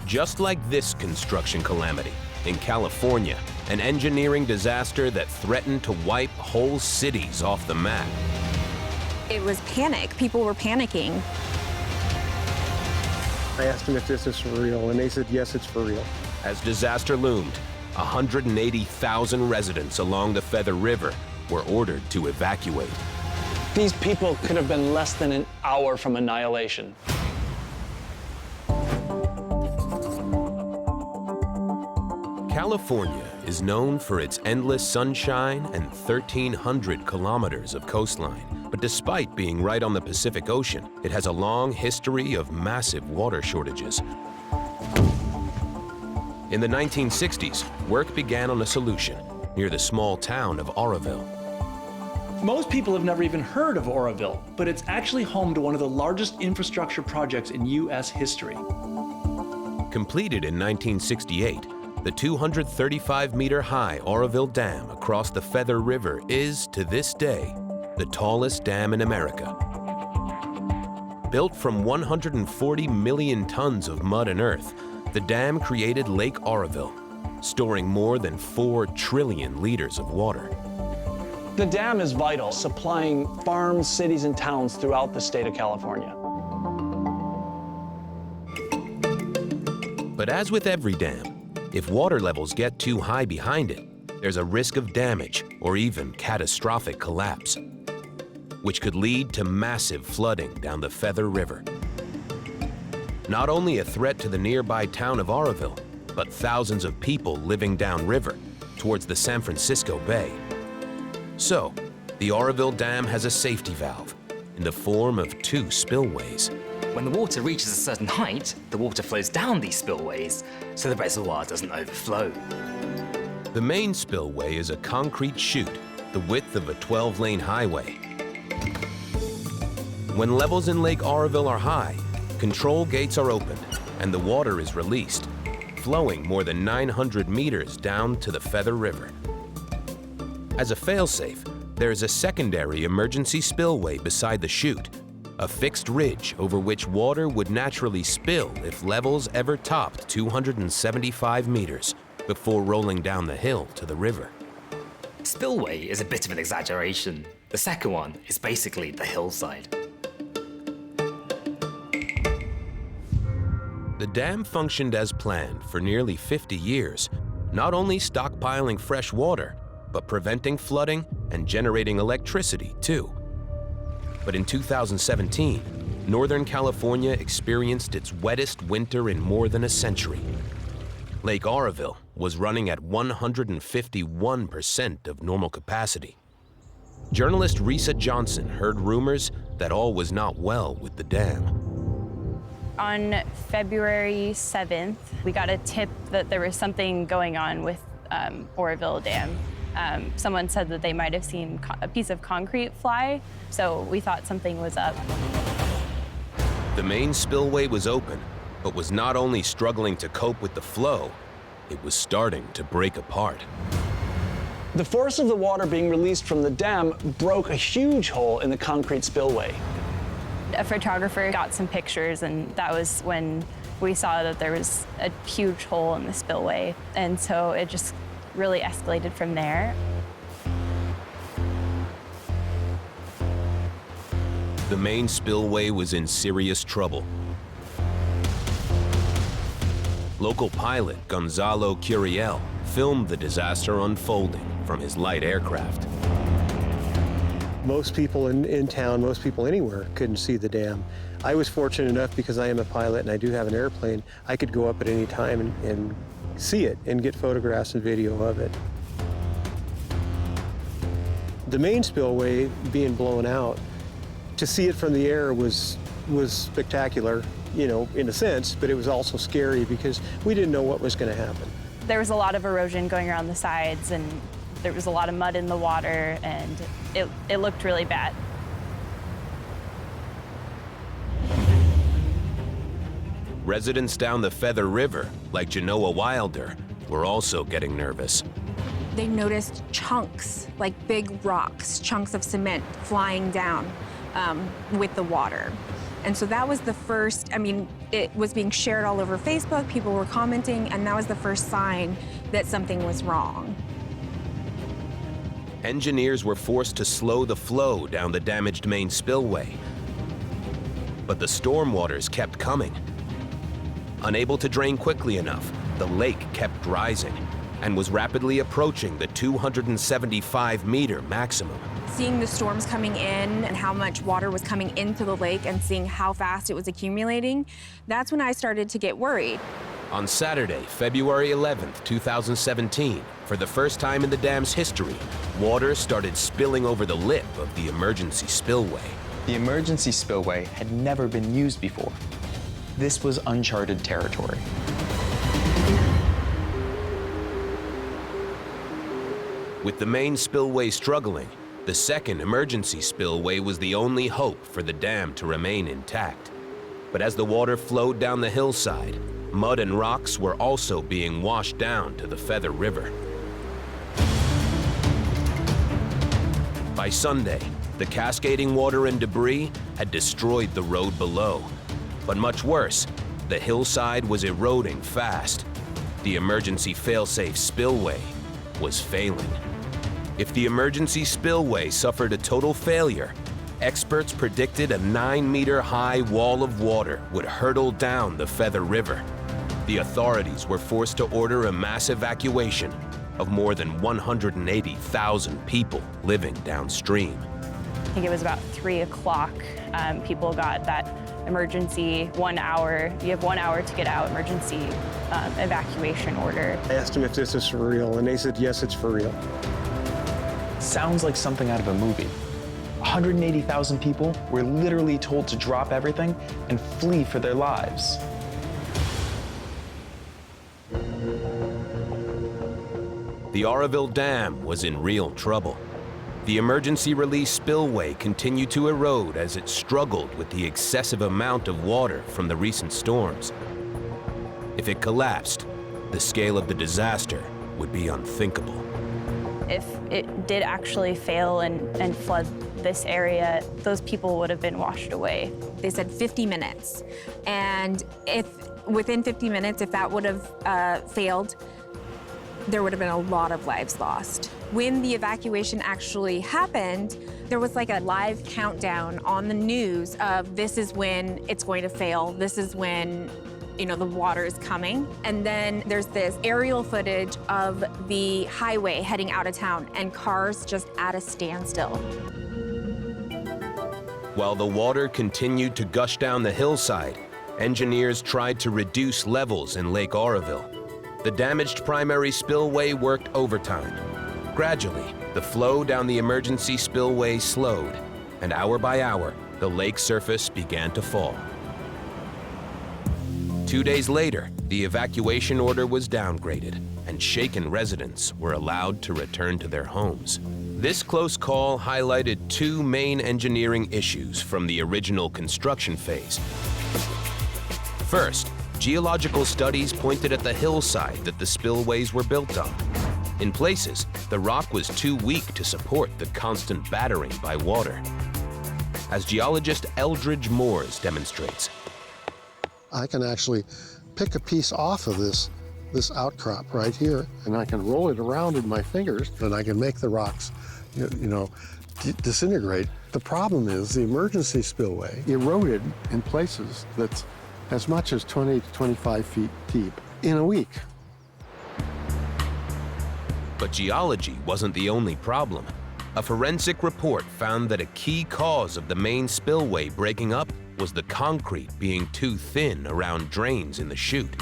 Just like this construction calamity in California, an engineering disaster that threatened to wipe whole cities off the map. It was panic. People were panicking. I asked them if this is for real, and they said, yes, it's for real. As disaster loomed, 180,000 residents along the Feather River were ordered to evacuate. These people could have been less than an hour from annihilation. California is known for its endless sunshine and 1,300 kilometers of coastline. But despite being right on the Pacific Ocean, it has a long history of massive water shortages. In the 1960s, work began on a solution near the small town of Oroville. Most people have never even heard of Oroville, but it's actually home to one of the largest infrastructure projects in U.S. history. Completed in 1968, the 235-meter-high Oroville Dam across the Feather River is, to this day, the tallest dam in America. Built from 140 million tons of mud and earth, the dam created Lake Oroville, storing more than 4 trillion liters of water. The dam is vital, supplying farms, cities, and towns throughout the state of California. But as with every dam, if water levels get too high behind it, there's a risk of damage or even catastrophic collapse, which could lead to massive flooding down the Feather River. Not only a threat to the nearby town of Oroville, but thousands of people living downriver towards the San Francisco Bay. So, the Oroville Dam has a safety valve in the form of 2 spillways. When the water reaches a certain height, the water flows down these spillways so the reservoir doesn't overflow. The main spillway is a concrete chute the width of a 12-lane highway. When levels in Lake Oroville are high, control gates are opened and the water is released, flowing more than 900 meters down to the Feather River. As a failsafe, there is a secondary emergency spillway beside the chute, a fixed ridge over which water would naturally spill if levels ever topped 275 meters before rolling down the hill to the river. Spillway is a bit of an exaggeration. The second one is basically the hillside. The dam functioned as planned for nearly 50 years, not only stockpiling fresh water, but preventing flooding and generating electricity too. But in 2017, Northern California experienced its wettest winter in more than a century. Lake Oroville was running at 151% of normal capacity. Journalist Risa Johnson heard rumors that all was not well with the dam. On February 7th, we got a tip that there was something going on with Oroville Dam. Someone said that they might have seen a piece of concrete fly, so we thought something was up. The main spillway was open, but was not only struggling to cope with the flow, it was starting to break apart. The force of the water being released from the dam broke a huge hole in the concrete spillway. A photographer got some pictures, and that was when we saw that there was a huge hole in the spillway, and so it just really escalated from there. The main spillway was in serious trouble. Local pilot Gonzalo Curiel filmed the disaster unfolding from his light aircraft. Most people in town, most people anywhere couldn't see the dam. I was fortunate enough, because I am a pilot and I do have an airplane, I could go up at any time and see it and get photographs and video of it. The main spillway being blown out, to see it from the air was spectacular, you know, in a sense, but it was also scary because we didn't know what was going to happen. There was a lot of erosion going around the sides, and there was a lot of mud in the water, and it looked really bad. Residents down the Feather River, like Genoa Wilder, were also getting nervous. They noticed chunks, like big rocks, chunks of cement flying down. with the water. And so that was the first, I mean, it was being shared all over Facebook, people were commenting, and that was the first sign that something was wrong. Engineers were forced to slow the flow down the damaged main spillway. But the stormwaters kept coming. Unable to drain quickly enough, the lake kept rising and was rapidly approaching the 275-meter maximum. Seeing the storms coming in and how much water was coming into the lake and seeing how fast it was accumulating, that's when I started to get worried. On Saturday, February 11th, 2017, for the first time in the dam's history, water started spilling over the lip of the emergency spillway. The emergency spillway had never been used before. This was uncharted territory. With the main spillway struggling, the second emergency spillway was the only hope for the dam to remain intact. But as the water flowed down the hillside, mud and rocks were also being washed down to the Feather River. By Sunday, the cascading water and debris had destroyed the road below. But much worse, the hillside was eroding fast. The emergency fail-safe spillway was failing. If the emergency spillway suffered a total failure, experts predicted a 9-meter-high wall of water would hurtle down the Feather River. The authorities were forced to order a mass evacuation of more than 180,000 people living downstream. I think it was about 3 o'clock. People got that emergency 1 hour. You have 1 hour to get out emergency evacuation order. I asked them if this is for real, and they said, yes, it's for real. Sounds like something out of a movie. 180,000 people were literally told to drop everything and flee for their lives. The Oroville Dam was in real trouble. The emergency release spillway continued to erode as it struggled with the excessive amount of water from the recent storms. If it collapsed, the scale of the disaster would be unthinkable. If it did actually fail and flood this area, those people would have been washed away. They said 50 minutes. And if within 50 minutes, if that would have failed, there would have been a lot of lives lost. When the evacuation actually happened, there was like a live countdown on the news of this is when it's going to fail, this is when the water is coming. And then there's this aerial footage of the highway heading out of town and cars just at a standstill. While the water continued to gush down the hillside, engineers tried to reduce levels in Lake Oroville. The damaged primary spillway worked overtime. Gradually, the flow down the emergency spillway slowed, and hour by hour, the lake surface began to fall. 2 days later, the evacuation order was downgraded, and shaken residents were allowed to return to their homes. This close call highlighted 2 main engineering issues from the original construction phase. First, geological studies pointed at the hillside that the spillways were built on. In places, the rock was too weak to support the constant battering by water. As geologist Eldridge Moores demonstrates, I can actually pick a piece off of this outcrop right here, and I can roll it around in my fingers, and I can make the rocks, disintegrate. The problem is the emergency spillway eroded in places that's as much as 20 to 25 feet deep in a week. but geology wasn't the only problem. A forensic report found that a key cause of the main spillway breaking up was the concrete being too thin around drains in the chute.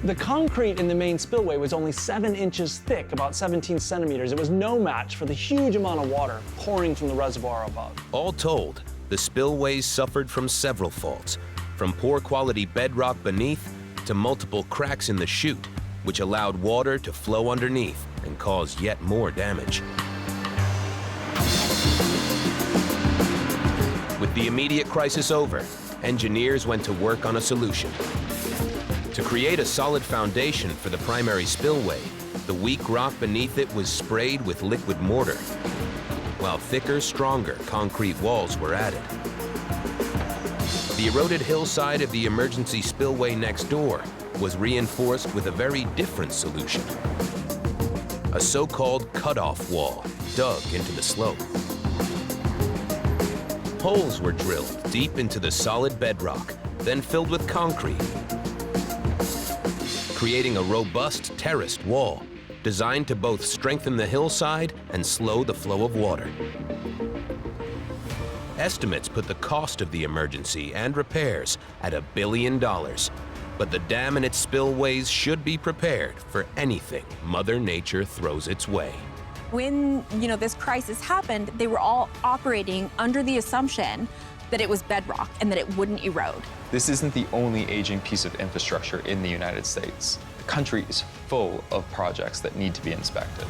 The concrete in the main spillway was only 7 inches thick, about 17 centimeters. It was no match for the huge amount of water pouring from the reservoir above. All told, the spillways suffered from several faults, from poor quality bedrock beneath to multiple cracks in the chute, which allowed water to flow underneath and cause yet more damage. With the immediate crisis over, engineers went to work on a solution. To create a solid foundation for the primary spillway, the weak rock beneath it was sprayed with liquid mortar, while thicker, stronger concrete walls were added. The eroded hillside of the emergency spillway next door was reinforced with a very different solution. A so-called cutoff wall dug into the slope. Holes were drilled deep into the solid bedrock, then filled with concrete, creating a robust terraced wall designed to both strengthen the hillside and slow the flow of water. Estimates put the cost of the emergency and repairs at $1 billion, but the dam and its spillways should be prepared for anything Mother Nature throws its way. When, this crisis happened, they were all operating under the assumption that it was bedrock and that it wouldn't erode. This isn't the only aging piece of infrastructure in the United States. The country is full of projects that need to be inspected.